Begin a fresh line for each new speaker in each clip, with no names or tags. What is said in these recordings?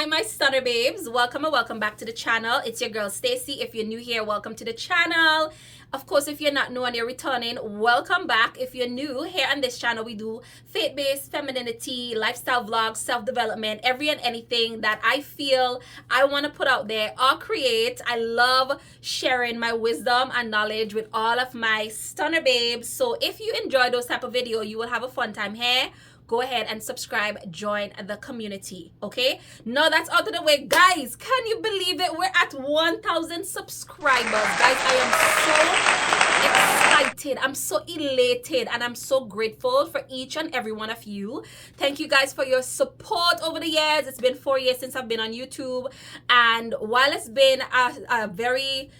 Hi my stunner babes, welcome and welcome back to the channel. It's your girl Stacy. If you're new here, welcome to the channel. Of course, if you're not new and you're returning, welcome back. If you're new here on this channel, we do faith-based femininity, lifestyle vlogs, self-development, every and anything that I feel I want to put out there or create. I love sharing my wisdom and knowledge with all of my stunner babes. So if you enjoy those type of video, you will have a fun time here. Go ahead and subscribe, join the community, okay? Now that's out of the way. Guys, can you believe it? We're at 1,000 subscribers. Guys, I am so excited. I'm so elated and I'm so grateful for each and every one of you. Thank you guys for your support over the years. It's been 4 years since I've been on YouTube. And while it's been a very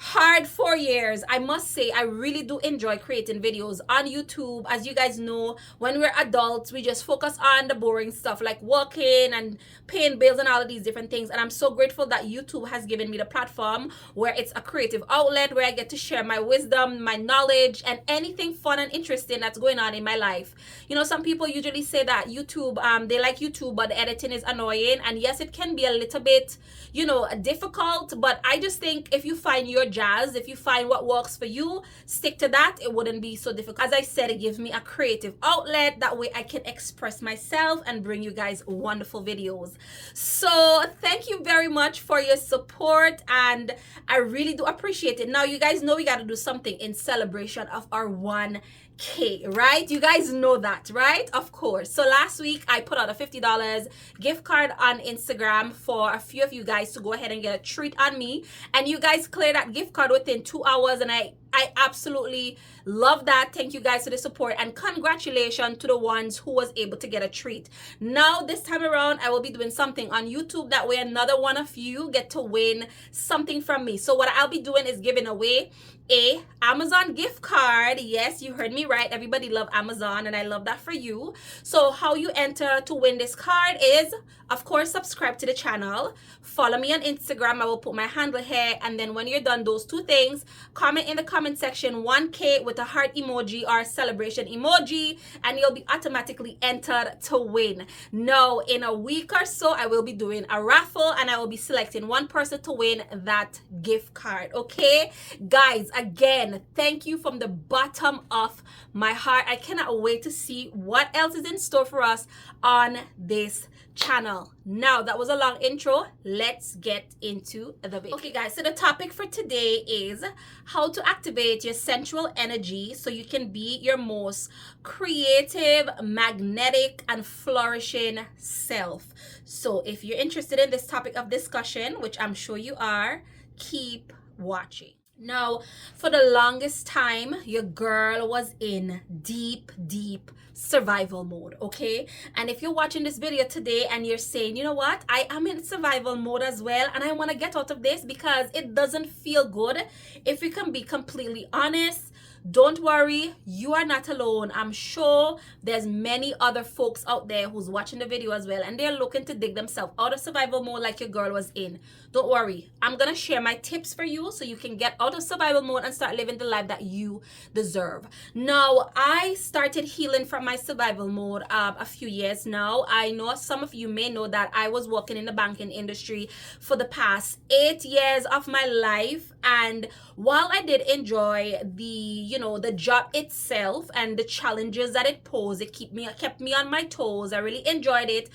hard 4 years, I must say I really do enjoy creating videos on YouTube. As you guys know, when we're adults, we just focus on the boring stuff like working and paying bills and all of these different things. And I'm so grateful that YouTube has given me the platform where it's a creative outlet where I get to share my wisdom, my knowledge, and anything fun and interesting that's going on in my life. You know, some people usually say that YouTube, they like YouTube, but the editing is annoying. And yes, it can be a little bit, you know, difficult, but I just think if you find your jazz, if you find what works for you, stick to that. It wouldn't be so difficult. As I said, it gives me a creative outlet. That way I can express myself and bring you guys wonderful videos. So thank you very much for your support and I really do appreciate it. Now you guys know we got to do something in celebration of our 1K, right? You guys know that, right? Of course. So last week I put out a $50 gift card on Instagram for a few of you guys to go ahead and get a treat on me, and you guys cleared that gift card within 2 hours, and I absolutely love that. Thank you guys for the support and congratulations to the ones who was able to get a treat. Now this time around I will be doing something on YouTube, that way another one of you get to win something from me. So what I'll be doing is giving away a Amazon gift card. Yes, you heard me right. Everybody love Amazon and I love that for you. So how you enter to win this card is, of course, subscribe to the channel, follow me on Instagram. I will put my handle here, and then when you're done those two things, comment in the comment section 1K with a heart emoji or celebration emoji, and you'll be automatically entered to win. Now in a week or so I will be doing a raffle and I will be selecting one person to win that gift card. Okay guys, again, thank you from the bottom of my heart. I cannot wait to see what else is in store for us on this channel. Now that was a long intro, let's get into the video. Okay guys, so the topic for today is how to activate your sensual energy so you can be your most creative, magnetic, and flourishing self. So if you're interested in this topic of discussion, which I'm sure you are, keep watching. Now, for the longest time, your girl was in deep survival mode, okay? And if you're watching this video today and you're saying, you know what, I am in survival mode as well and I want to get out of this because it doesn't feel good. If we can be completely honest, don't worry, you are not alone. I'm sure there's many other folks out there who's watching the video as well and they're looking to dig themselves out of survival mode like your girl was in. Don't worry, I'm gonna share my tips for you so you can get out of survival mode and start living the life that you deserve. Now, I started healing from my survival mode a few years now. I know some of you may know that I was working in the banking industry for the past 8 years of my life, and while I did enjoy the job itself and the challenges that it posed, it kept me on my toes. I really enjoyed it.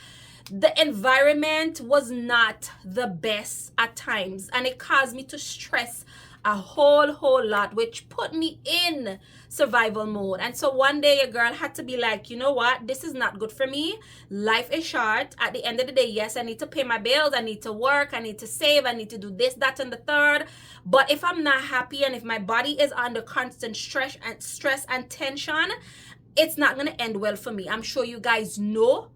The environment was not the best at times and it caused me to stress a whole lot, which put me in survival mode. And so one day a girl had to be like, you know what, this is not good for me. Life is short. At the end of the day, yes, I need to pay my bills, I need to work, I need to save, I need to do this, that, and the third. But if I'm not happy and if my body is under constant stress and tension, it's not gonna end well for me. I'm sure you guys know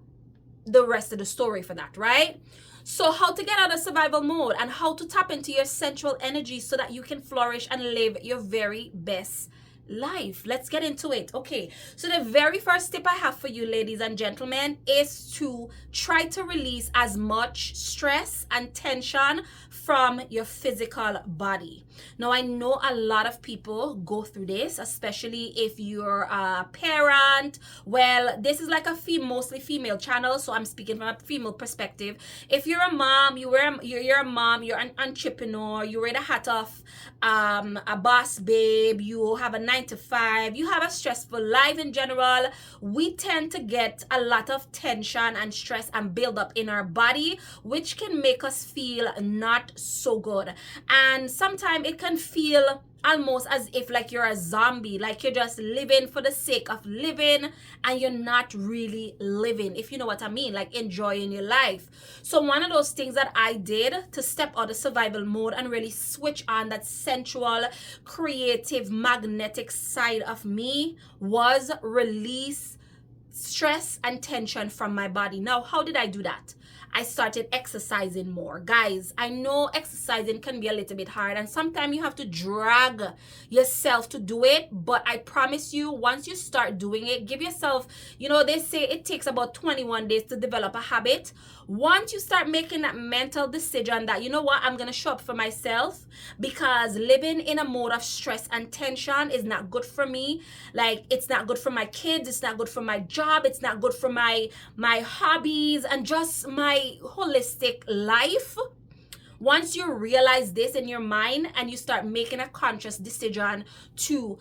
the rest of the story for that, right? So how to get out of survival mode and how to tap into your sensual energy so that you can flourish and live your very best life. Let's get into it. Okay, so the very first tip I have for you, ladies and gentlemen, is to try to release as much stress and tension from your physical body. Now, I know a lot of people go through this, especially if you're a parent. Well, this is like a mostly female channel, so I'm speaking from a female perspective. If you're a mom, you're a mom, you're an entrepreneur, you wear the hat of a boss babe, you have a 9 to 5, you have a stressful life in general, we tend to get a lot of tension and stress and build up in our body, which can make us feel not so good. And sometimes it can feel almost as if like you're a zombie, like you're just living for the sake of living and you're not really living, if you know what I mean, like enjoying your life. So one of those things that I did to step out of survival mode and really switch on that sensual, creative, magnetic side of me was release stress and tension from my body. Now, how did I do that? I started exercising more. Guys, I know exercising can be a little bit hard and sometimes you have to drag yourself to do it, but I promise you, once you start doing it, give yourself, they say it takes about 21 days to develop a habit. Once you start making that mental decision that, you know what, I'm going to show up for myself, because living in a mode of stress and tension is not good for me. Like, it's not good for my kids, it's not good for my job, it's not good for my hobbies and just my holistic life. Once you realize this in your mind and you start making a conscious decision to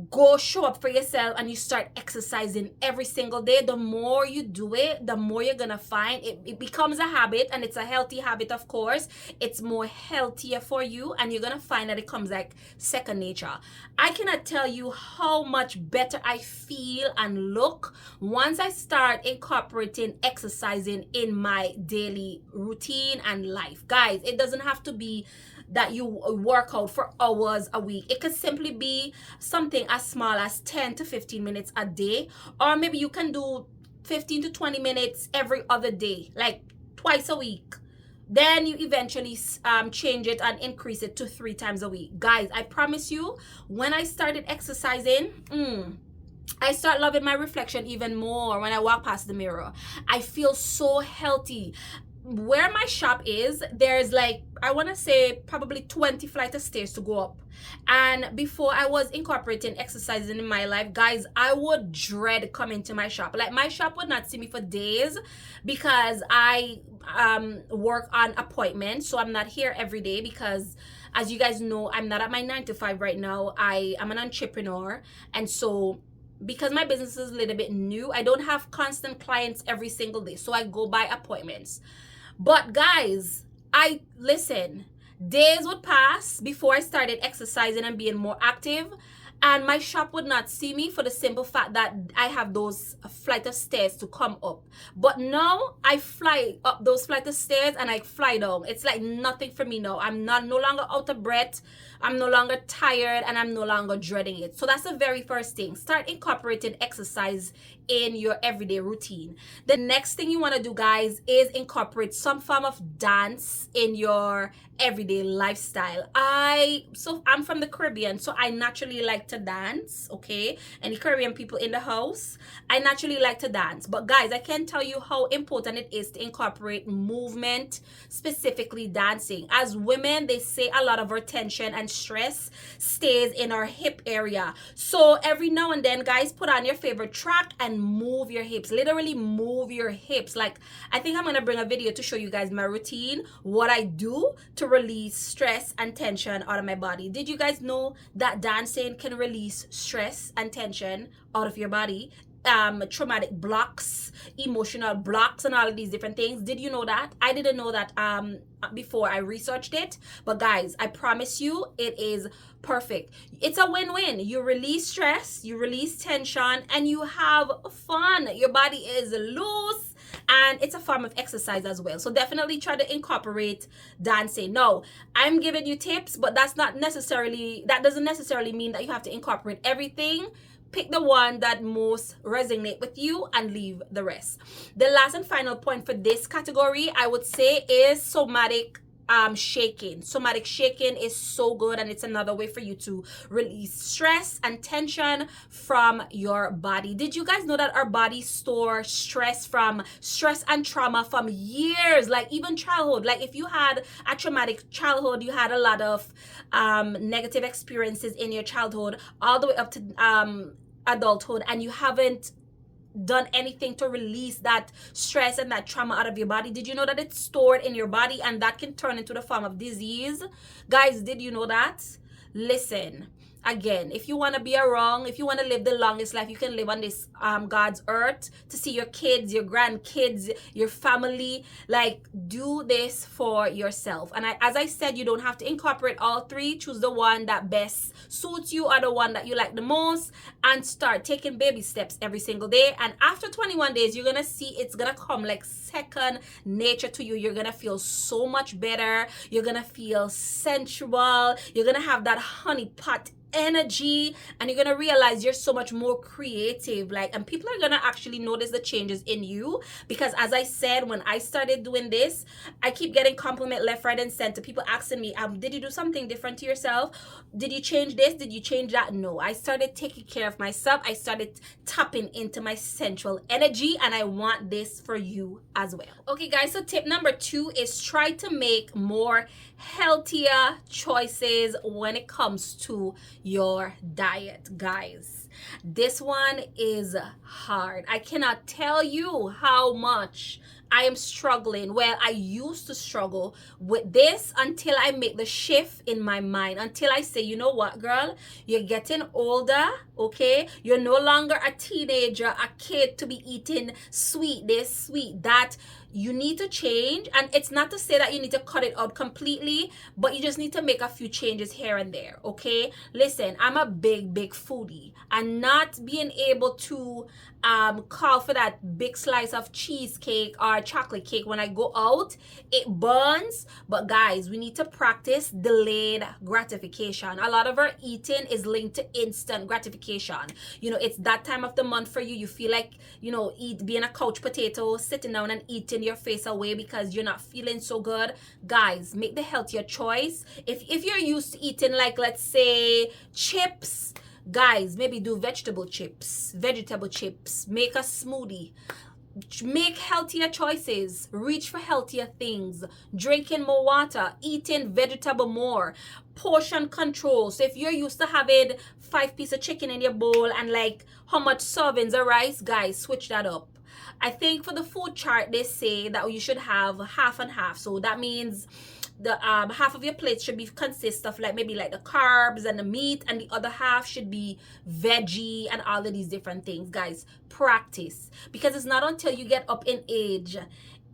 go show up for yourself and you start exercising every single day, the more you do it, the more you're gonna find it becomes a habit, and it's a healthy habit, of course. It's more healthier for you and you're gonna find that it comes like second nature. I cannot tell you how much better I feel and look once I start incorporating exercising in my daily routine and life. Guys, it doesn't have to be that you work out for hours a week. It could simply be something as small as 10 to 15 minutes a day, or maybe you can do 15 to 20 minutes every other day, like twice a week. Then you eventually change it and increase it to 3 times a week. Guys, I promise you, when I started exercising, I start loving my reflection even more when I walk past the mirror. I feel so healthy. Where my shop is, there's like, I want to say probably 20 flights of stairs to go up. And before I was incorporating exercising in my life, guys, I would dread coming to my shop. Like, my shop would not see me for days because I work on appointments. So I'm not here every day because, as you guys know, I'm not at my 9 to 5 right now. I am an entrepreneur. And so because my business is a little bit new, I don't have constant clients every single day. So I go by appointments. But guys, days would pass before I started exercising and being more active, and my shop would not see me for the simple fact that I have those flight of stairs to come up. But now I fly up those flight of stairs and I fly down. It's like nothing for me now. I'm no longer out of breath, I'm no longer tired, and I'm no longer dreading it. So that's the very first thing. Start incorporating exercise in your everyday routine. The next thing you want to do, guys, is incorporate some form of dance in your everyday lifestyle. I'm from the Caribbean, so I naturally like to dance. Okay, any Caribbean people in the house, I naturally like to dance. But guys, I can't tell you how important it is to incorporate movement, specifically dancing. As women, they say a lot of our tension and stress stays in our hip area. So every now and then, guys, put on your favorite track and move your hips. Literally move your hips. Like, I think I'm gonna bring a video to show you guys my routine, what I do to release stress and tension out of my body. Did you guys know that dancing can release stress and tension out of your body? Traumatic blocks, emotional blocks, and all of these different things. Did you know that? I didn't know that before I researched it, but guys, I promise you, it is perfect. It's a win-win. You release stress, you release tension, and you have fun. Your body is loose, and it's a form of exercise as well. So definitely try to incorporate dancing. Now, I'm giving you tips, but that doesn't necessarily mean that you have to incorporate everything. Pick the one that most resonate with you and leave the rest. The last and final point for this category, I would say, is somatic shaking. Somatic shaking is so good, and it's another way for you to release stress and tension from your body. Did you guys know that our bodies store stress and trauma from years, like even childhood? Like if you had a traumatic childhood, you had a lot of negative experiences in your childhood all the way up to adulthood, and you haven't done anything to release that stress and that trauma out of your body. Did you know that it's stored in your body and that can turn into the form of disease? Guys, did you know that? Listen, again, if you want to be around, if you want to live the longest life you can live on this God's earth, to see your kids, your grandkids, your family, like, do this for yourself. And as I said, you don't have to incorporate all three. Choose the one that best suits you or the one that you like the most, and start taking baby steps every single day. And after 21 days, you're gonna see it's gonna come like second nature to you. You're gonna feel so much better. You're gonna feel sensual. You're gonna have that honey pot energy, and you're gonna realize you're so much more creative, like, and people are gonna actually notice the changes in you. Because as I said, when I started doing this, I keep getting compliment left, right, and center. People asking me, did you do something different to yourself? Did you change this? Did you change that? No, I started taking care of myself. I started tapping into my sensual energy, and I want this for you as well. Okay guys, so tip number 2 is try to make more healthier choices when it comes to your diet. Guys, this one is hard. I cannot tell you how much I am struggling. Well, I used to struggle with this until I make the shift in my mind, until I say, you know what, girl, you're getting older, okay? You're no longer a teenager, a kid to be eating sweet this, sweet that. You need to change. And it's not to say that you need to cut it out completely, but you just need to make a few changes here and there, okay? Listen, I'm a big foodie, and not being able to call for that big slice of cheesecake or chocolate cake when I go out, it burns. But guys, we need to practice delayed gratification. A lot of our eating is linked to instant gratification. You know, it's that time of the month for you. You feel like, you know, being a couch potato, sitting down and eating your face away because you're not feeling so good. Guys, make the healthier choice. If you're used to eating, like, let's say chips, guys, maybe do vegetable chips, make a smoothie. Make healthier choices, reach for healthier things, drinking more water, eating vegetable more, portion control. So if you're used to having 5 pieces of chicken in your bowl and like how much servings of rice, guys, switch that up. I think for the food chart, they say that you should have half and half. So that means the half of your plate should be consist of like maybe like the carbs and the meat, and the other half should be veggie and all of these different things. Guys, practice, because it's not until you get up in age.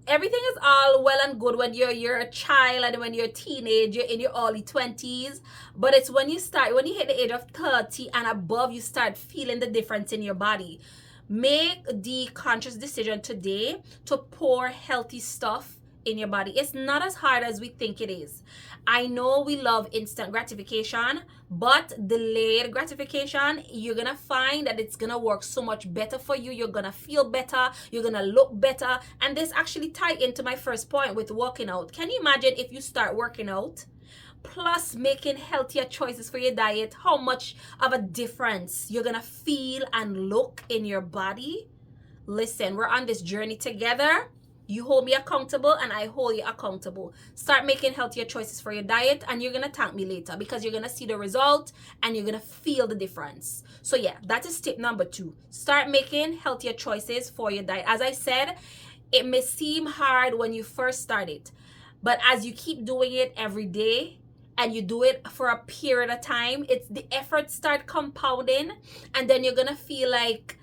Everything is all well and good when you're a child and when you're a teenager in your early 20s, but it's when you hit the age of 30 and above, you start feeling the difference in your body. Make the conscious decision today to pour healthy stuff in your body. It's not as hard as we think it is. I know we love instant gratification, but delayed gratification, you're gonna find that it's gonna work so much better for you. You're gonna feel better, you're gonna look better. And this actually ties into my first point with working out. Can you imagine if you start working out plus making healthier choices for your diet, how much of a difference you're gonna feel and look in your body? Listen, we're on this journey together. You hold me accountable and I hold you accountable. Start making healthier choices for your diet, and you're gonna thank me later, because you're gonna see the result and you're gonna feel the difference. So yeah, that is tip number 2. Start making healthier choices for your diet. As I said, it may seem hard when you first start it, but as you keep doing it every day and you do it for a period of time, it's the effort start compounding, and then you're gonna feel like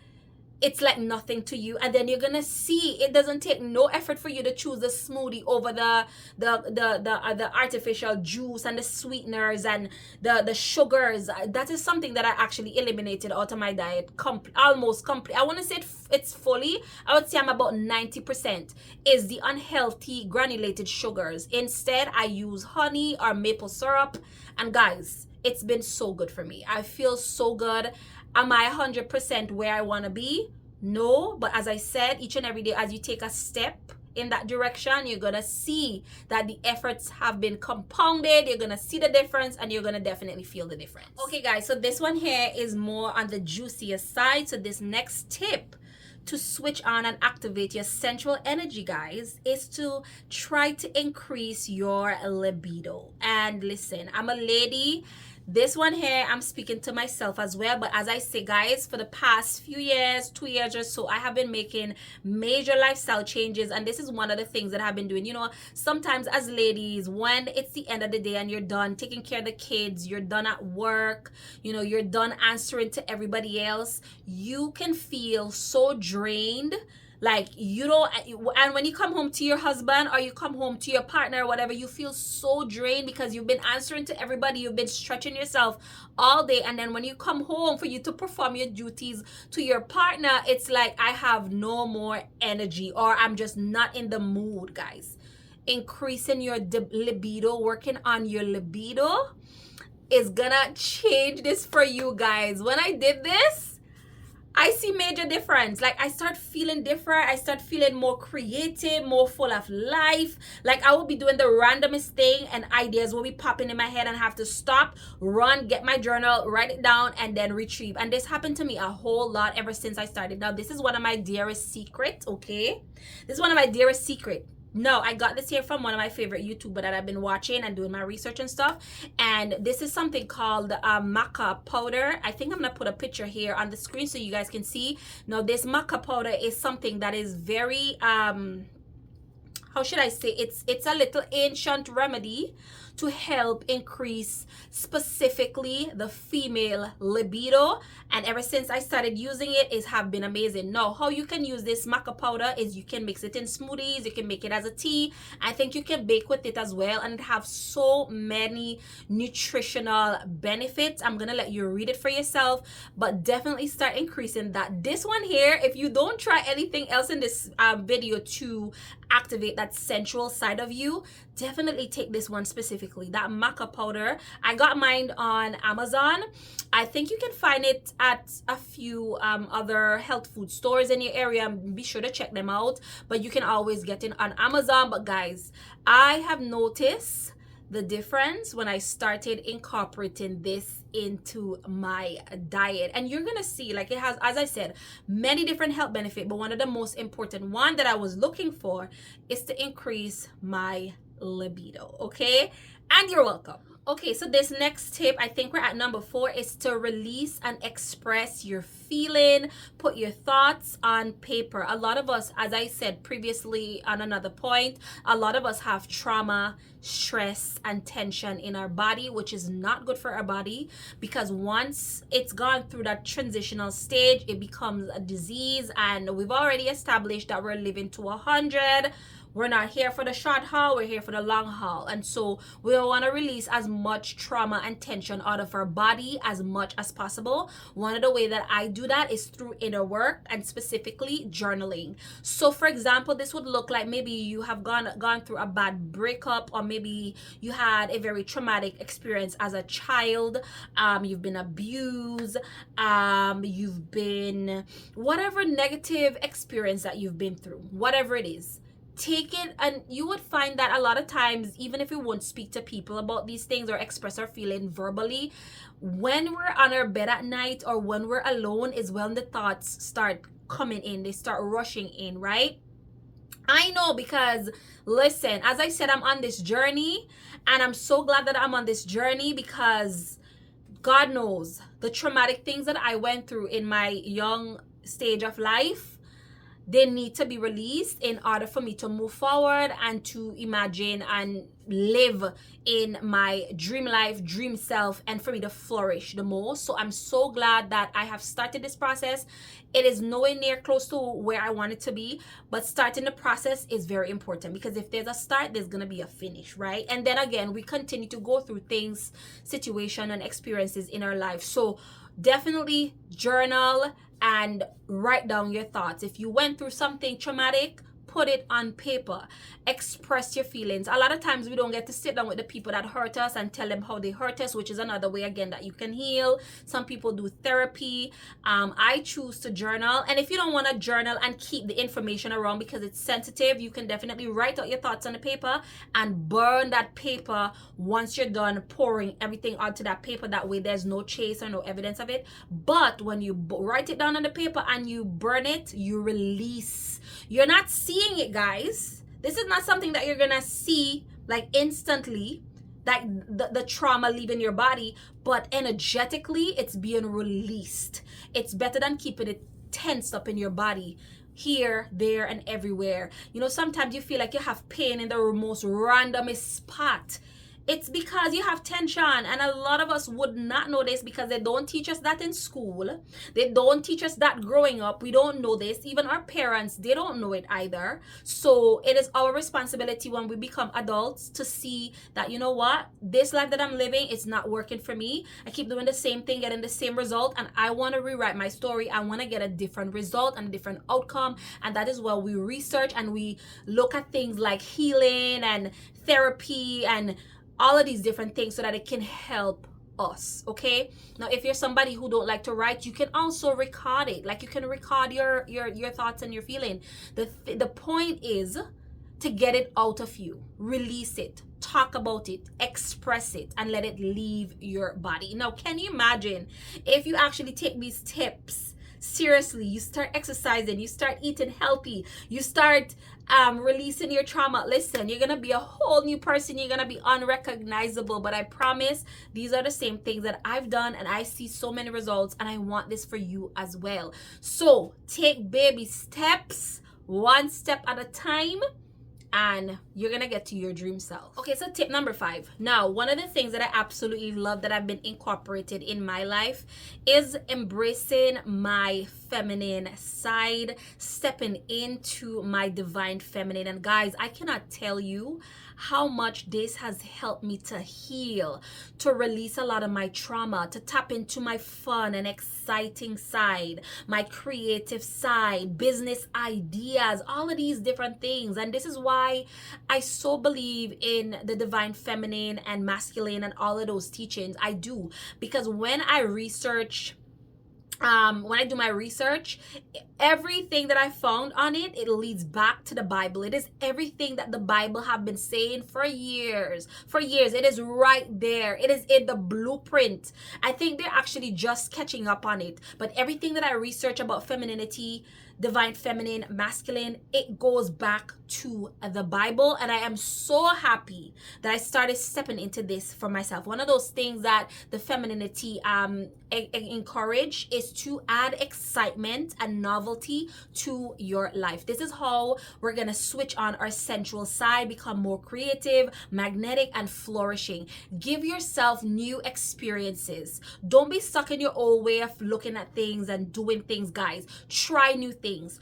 it's like nothing to you. And then you're gonna see it doesn't take no effort for you to choose the smoothie over the artificial juice and the sweeteners and the sugars. That is something that I actually eliminated out of my diet almost complete. I want to say it's fully, I would say I'm about 90% is the unhealthy granulated sugars. Instead, I use honey or maple syrup, and guys, it's been so good for me. I feel so good. Am I 100% where I want to be? No, but as I said, each and every day, as you take a step in that direction, you're gonna see that the efforts have been compounded. You're gonna see the difference, and you're gonna definitely feel the difference. Okay guys, so this one here is more on the juicier side. So this next tip to switch on and activate your sensual energy, guys, is to try to increase your libido. And listen, I'm a lady. This one here, I'm speaking to myself as well. But as I say, guys, for the past few years, 2 years or so, I have been making major lifestyle changes. And this is one of the things that I've been doing. You know, sometimes as ladies, when it's the end of the day and you're done taking care of the kids, you're done at work, you know, you're done answering to everybody else, you can feel so drained. Like, you don't, and when you come home to your husband or you come home to your partner or whatever, you feel so drained because you've been answering to everybody, you've been stretching yourself all day, and then when you come home for you to perform your duties to your partner, it's like, I have no more energy, or I'm just not in the mood, guys. Increasing your libido, working on your libido is gonna change this for you guys. When I did this, I see major difference. Like, I start feeling different. I start feeling more creative, more full of life. Like, I will be doing the randomest thing and ideas will be popping in my head and have to stop, run, get my journal, write it down, and then retrieve. And this happened to me a whole lot ever since I started. Now, this is one of my dearest secrets, okay? This is one of my dearest secrets. No, I got this here from one of my favorite YouTubers that I've been watching and doing my research and stuff. And this is something called maca powder. I think I'm going to put a picture here on the screen so you guys can see. Now, this maca powder is something that is very, how should I say? It's a little ancient remedy to help increase specifically the female libido. And ever since I started using it, it has been amazing. Now, how you can use this maca powder is you can mix it in smoothies, you can make it as a tea. I think you can bake with it as well, and it have so many nutritional benefits. I'm gonna let you read it for yourself, but definitely start increasing that. This one here, if you don't try anything else in this video to activate that sensual side of you, definitely take this one specifically, that maca powder. I got mine on Amazon. I think you can find it at a few other health food stores in your area. Be sure to check them out, but you can always get it on Amazon. But guys, I have noticed the difference when I started incorporating this into my diet, and you're gonna see, like, it has, as I said, many different health benefits, but one of the most important one that I was looking for is to increase my libido. Okay, and you're welcome. Okay, so this next tip, I think we're at number 4, is to release and express your feeling. Put your thoughts on paper. A lot of us, as I said previously on another point, a lot of us have trauma, stress, and tension in our body, which is not good for our body, because once it's gone through that transitional stage, it becomes a disease. And we've already established that we're living to 100. We're not here for the short haul, we're here for the long haul. And so we want to release as much trauma and tension out of our body as much as possible. One of the ways that I do that is through inner work, and specifically journaling. So for example, this would look like maybe you have gone through a bad breakup, or maybe you had a very traumatic experience as a child. You've been abused, you've been, whatever negative experience that you've been through, whatever it is, take it. And you would find that a lot of times, even if we won't speak to people about these things or express our feeling verbally, when we're on our bed at night or when we're alone is when the thoughts start coming in, they start rushing in, right? I know, because listen, as I said, I'm on this journey, and I'm so glad that I'm on this journey, because God knows the traumatic things that I went through in my young stage of life, they need to be released in order for me to move forward and to imagine and live in my dream life, dream self, and for me to flourish the most. So I'm so glad that I have started this process. It is nowhere near close to where I want it to be, but starting the process is very important, because if there's a start, there's gonna be a finish, right? And then again, we continue to go through things, situation, and experiences in our life. So definitely journal and write down your thoughts. If you went through something traumatic, put it on paper. Express your feelings. A lot of times we don't get to sit down with the people that hurt us and tell them how they hurt us, which is another way again that you can heal. Some people do therapy. I choose to journal. And if you don't want to journal and keep the information around because it's sensitive, you can definitely write out your thoughts on the paper and burn that paper once you're done pouring everything onto that paper. That way there's no trace or no evidence of it. But when you write it down on the paper and you burn it, you release. You're not seeing it, guys. This is not something that you're gonna see like instantly, like the trauma leaving your body, but energetically it's being released. It's better than keeping it tensed up in your body, here, there, and everywhere. You know, sometimes you feel like you have pain in the most randomest spot. It's because you have tension, and a lot of us would not know this because they don't teach us that in school. They don't teach us that growing up. We don't know this. Even our parents, they don't know it either. So it is our responsibility when we become adults to see that, you know what, this life that I'm living, it's not working for me. I keep doing the same thing, getting the same result, and I want to rewrite my story. I want to get a different result and a different outcome. And that is where we research and we look at things like healing and therapy and all of these different things so that it can help us. Okay, now if you're somebody who don't like to write, you can also record it. Like you can record your thoughts and your feeling. The point is to get it out of you, release it, talk about it, express it, and let it leave your body. Now, can you imagine if you actually take these tips seriously? You start exercising, you start eating healthy, you start releasing your trauma. Listen, you're gonna be a whole new person. You're gonna be unrecognizable. But I promise these are the same things that I've done, and I see so many results, and I want this for you as well. So take baby steps, one step at a time, and you're gonna get to your dream self. Okay, so tip number 5. Now, one of the things that I absolutely love that I've been incorporated in my life is embracing my feminine side, stepping into my divine feminine. And guys, I cannot tell you how much this has helped me to heal, to release a lot of my trauma, to tap into my fun and exciting side, my creative side, business ideas, all of these different things. And this is why I so believe in the divine feminine and masculine and all of those teachings. I do, because when I research, when I do my research, everything that I found on it, it leads back to the Bible. It is everything that the Bible have been saying for years. It is right there. It is in the blueprint. I think they're actually just catching up on it. But everything that I research about femininity, divine feminine, masculine, it goes back to the Bible. And I am so happy that I started stepping into this for myself. One of those things that the femininity encourage is to add excitement and novelty to your life. This is how we're gonna switch on our sensual side, become more creative, magnetic, and flourishing. Give yourself new experiences. Don't be stuck in your old way of looking at things and doing things, guys. Try new things.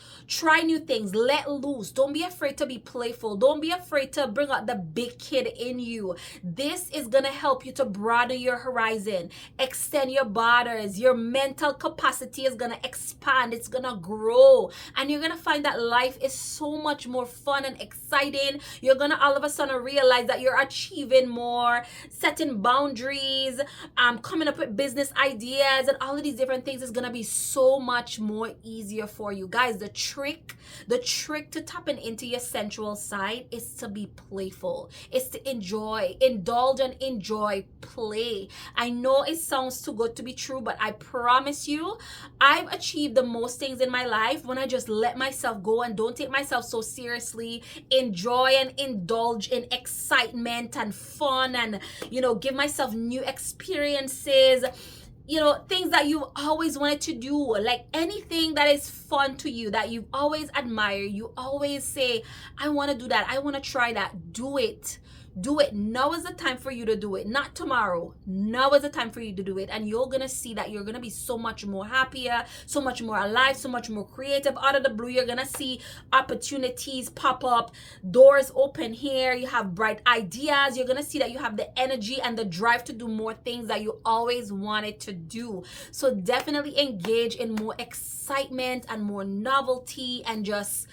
Let loose. Don't be afraid to be playful. Don't be afraid to bring out the big kid in you. This is gonna help you to broaden your horizon, extend your borders. Your mental capacity is gonna expand. It's gonna grow, and you're gonna find that life is so much more fun and exciting. You're gonna all of a sudden realize that you're achieving more, setting boundaries, coming up with business ideas, and all of these different things is gonna be so much more easier for you, guys. The trick to tapping into your sensual side is to be playful. It's to indulge and enjoy play. I know it sounds too good to be true, but I promise you, I've achieved the most things in my life when I just let myself go and don't take myself so seriously, enjoy and indulge in excitement and fun, and give myself new experiences, things that you've always wanted to do. Like anything that is fun to you, that you always admire, you always say, I want to do that, I want to try that. Do it. Now is the time for you to do it, not tomorrow. Now is the time for you to do it, and you're gonna see that you're gonna be so much more happier, so much more alive, so much more creative. Out of the blue, you're gonna see opportunities pop up, doors open here, you have bright ideas. You're gonna see that you have the energy and the drive to do more things that you always wanted to do. So definitely engage in more excitement and more novelty, and just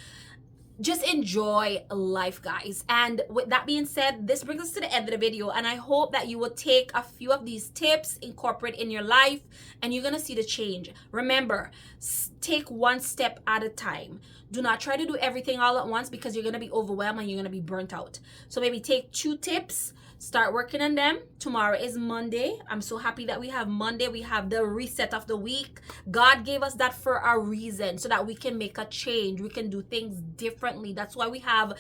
just enjoy life, guys. And with that being said, this brings us to the end of the video, and I hope that you will take a few of these tips, incorporate in your life, and you're gonna see the change. Remember, take one step at a time. Do not try to do everything all at once, because you're gonna be overwhelmed and you're gonna be burnt out. So maybe take 2 tips, start working on them. Tomorrow is Monday. I'm so happy that we have Monday. We have the reset of the week. God gave us that for a reason, so that we can make a change. We can do things differently. That's why we have,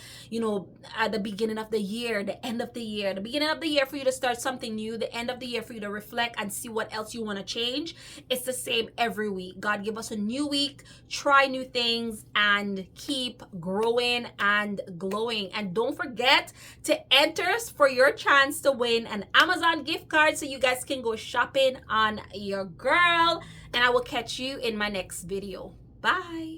at the beginning of the year, the end of the year, the beginning of the year for you to start something new, the end of the year for you to reflect and see what else you want to change. It's the same every week. God give us a new week, try new things, and keep growing and glowing. And don't forget to enter for your chance to win an Amazon gift card, so you guys can go shopping on your girl. And I will catch you in my next video. Bye.